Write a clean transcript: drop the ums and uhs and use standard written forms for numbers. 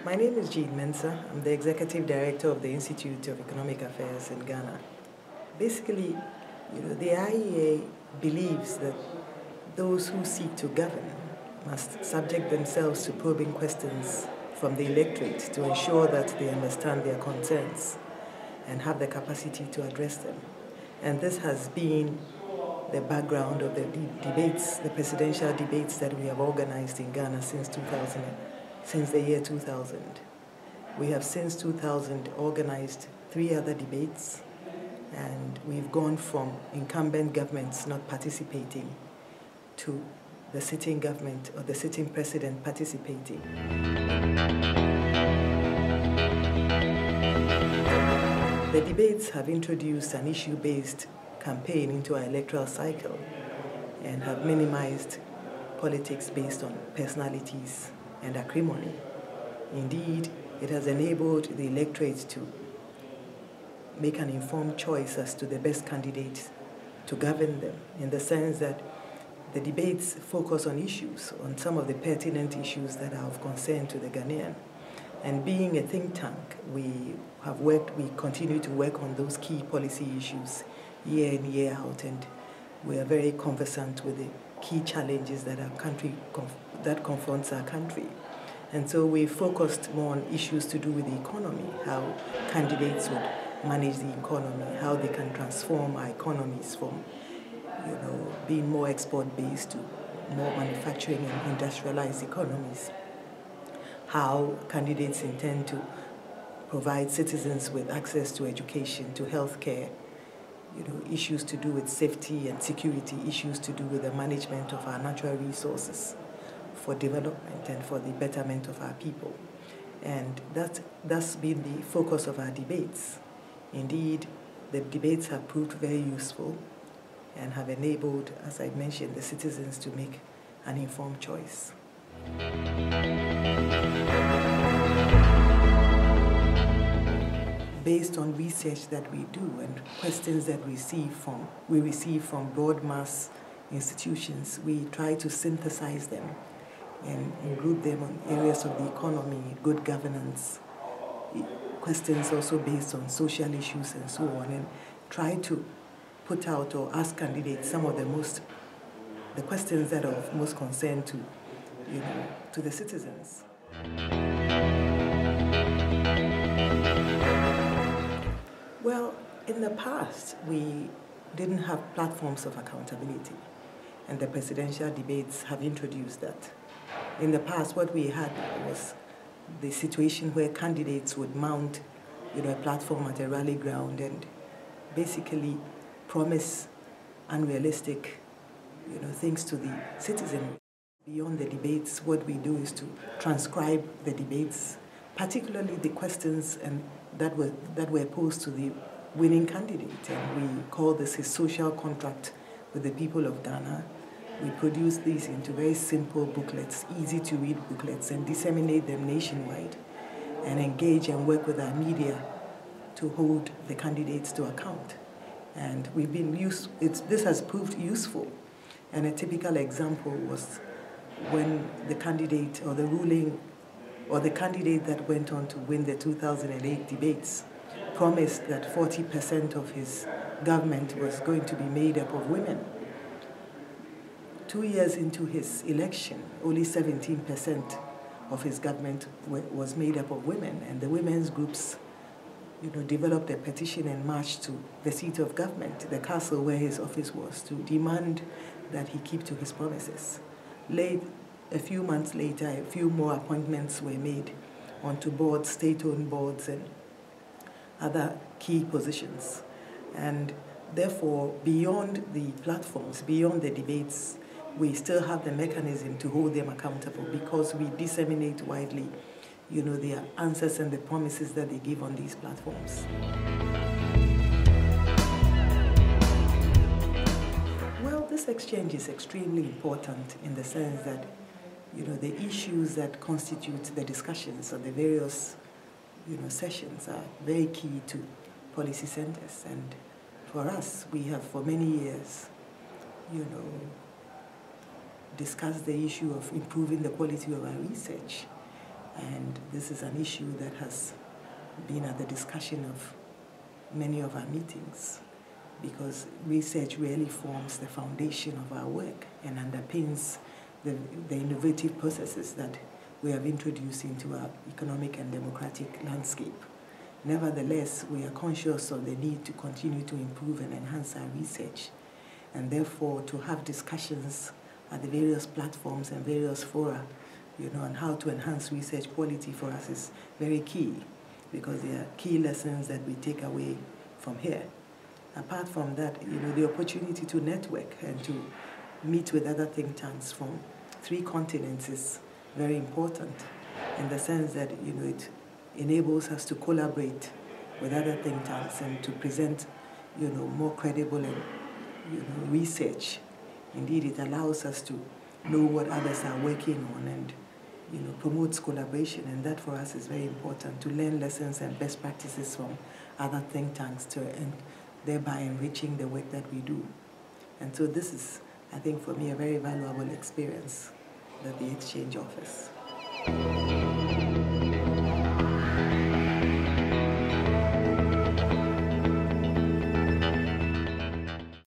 My name is Mensa. I'm the Executive Director of the Institute of Economic Affairs in Ghana. Basically, the IEA believes that those who seek to govern must subject themselves to probing questions from the electorate to ensure that they understand their concerns and have the capacity to address them. And this has been the background of the debates, the presidential debates that we have organized in Ghana since the year 2000. We have since 2000 organized 3 other debates, and we've gone from incumbent governments not participating to the sitting government or the sitting president participating. The debates have introduced an issue-based campaign into our electoral cycle and have minimized politics based on personalities and acrimony. Indeed, it has enabled the electorate to make an informed choice as to the best candidate to govern them, in the sense that the debates focus on issues, on some of the pertinent issues that are of concern to the Ghanaian. And being a think tank, we continue to work on those key policy issues year in, year out, and we are very conversant with the key challenges that that confronts our country. And so we focused more on issues to do with the economy, how candidates would manage the economy, how they can transform our economies from being more export-based to more manufacturing and industrialized economies, how candidates intend to provide citizens with access to education, to health care, issues to do with safety and security, issues to do with the management of our natural resources for development and for the betterment of our people. And that's been the focus of our debates. Indeed, the debates have proved very useful and have enabled, as I mentioned, the citizens to make an informed choice. Based on research that we do and questions that we receive from broad mass institutions, we try to synthesize them and group them on areas of the economy, good governance, questions also based on social issues and so on, and try to put out or ask candidates some of the questions that are of most concern to the citizens. Well, in the past, we didn't have platforms of accountability, and the presidential debates have introduced that. In the past, what we had was the situation where candidates would mount a platform at a rally ground and basically promise unrealistic things to the citizen. Beyond the debates, what we do is to transcribe the debates, particularly the questions that were posed to the winning candidate, and we call this his social contract with the people of Ghana. We produce these into very simple booklets, easy to read booklets, and disseminate them nationwide, and engage and work with our media to hold the candidates to account. And this has proved useful. And a typical example was when the candidate the candidate that went on to win the 2008 debates promised that 40% of his government was going to be made up of women. 2 years into his election, only 17% of his government was made up of women, and the women's groups developed a petition and marched to the seat of government, the castle where his office was, to demand that he keep to his promises. A few months later, a few more appointments were made onto boards, state-owned boards, and other key positions. And therefore, beyond the platforms, beyond the debates, we still have the mechanism to hold them accountable, because we disseminate widely their answers and the promises that they give on these platforms. Well, this exchange is extremely important in the sense that the issues that constitute the discussions of the various sessions are very key to policy centers. And for us, we have for many years discussed the issue of improving the quality of our research. And this is an issue that has been at the discussion of many of our meetings, because research really forms the foundation of our work and underpins the innovative processes that we have introduced into our economic and democratic landscape. Nevertheless, we are conscious of the need to continue to improve and enhance our research, and therefore to have discussions at the various platforms and various fora, on how to enhance research quality for us is very key, because there are key lessons that we take away from here. Apart from that, the opportunity to network and to meet with other think tanks from 3 continents is very important, in the sense that it enables us to collaborate with other think tanks and to present more credible and research. Indeed, it allows us to know what others are working on and promotes collaboration, and that for us is very important, to learn lessons and best practices from other think tanks and thereby enriching the work that we do. And so this is, I think, for me, a very valuable experience that the exchange offers.